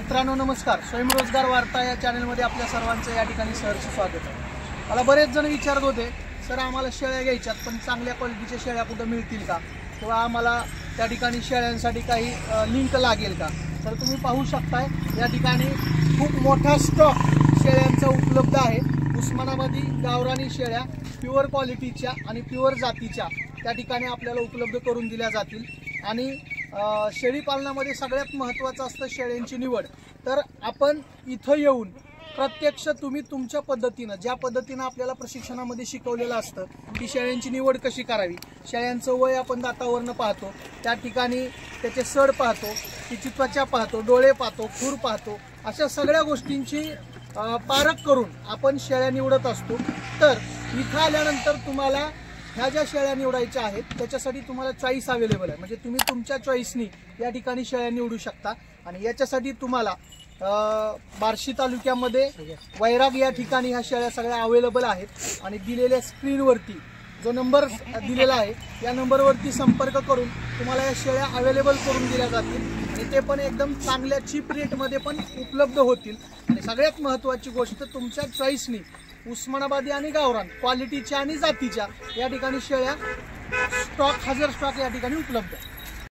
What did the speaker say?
मित्रांनो नमस्कार. स्वयंरोजगार वार्ता या चॅनलमध्ये आपल्या सर्वांचं या ठिकाणी सहर्ष स्वागत आहे. मला बरेच जण विचारत होते, सर आम्हाला शेळ्या घ्यायच्यात पण चांगल्या क्वालिटीच्या शेळ्या कुठं मिळतील का, किंवा आम्हाला त्या ठिकाणी शेळ्यांसाठी काही लिंक लागेल का. तर तुम्ही पाहू शकताय या ठिकाणी खूप मोठा स्टॉक शेळ्यांचा उपलब्ध आहे. उस्मानाबादी गावरानी शेळ्या प्युअर क्वालिटीच्या आणि प्युअर जातीच्या त्या ठिकाणी आपल्याला उपलब्ध करून दिल्या जातील. आणि शेळी पालनामध्ये सगळ्यात महत्त्वाचं असतं शेळ्यांची निवड. तर आपण इथं येऊन प्रत्यक्ष तुम्ही तुमच्या पद्धतीनं, ज्या पद्धतीनं आपल्याला प्रशिक्षणामध्ये शिकवलेलं असतं की शेळ्यांची निवड कशी करावी, शेळ्यांचं वय आपण दातावरनं पाहतो, त्या ठिकाणी त्याचे सड पाहतो, तिची त्वचा पाहतो, डोळे पाहतो, खूर पाहतो, अशा सगळ्या गोष्टींची पारख करून आपण शेळ्या निवडत असतो. तर इथं आल्यानंतर तुम्हाला ह्या ज्या शेळ्या निवडायच्या आहेत त्याच्यासाठी तुम्हाला चॉईस अवेलेबल आहे. म्हणजे तुम्ही तुमच्या चॉईसनी या ठिकाणी शेळ्या निवडू शकता. आणि याच्यासाठी तुम्हाला बार्शी तालुक्यामध्ये वैराग या ठिकाणी ह्या शेळ्या सगळ्या अवेलेबल आहेत. आणि दिलेल्या स्क्रीनवरती जो नंबर दिलेला आहे या नंबरवरती संपर्क करून तुम्हाला या शेळ्या अवेलेबल करून दिल्या जातील. आणि ते पण एकदम चांगल्या चीप रेटमध्ये पण उपलब्ध होतील. आणि सगळ्यात महत्त्वाची गोष्ट, तुमच्या चॉईसनी उस्मानाबादी आणि गावरान क्वालिटीच्या आणि जातीच्या या ठिकाणी शेळ्या स्टॉक, हजर स्टॉक या ठिकाणी उपलब्ध आहे.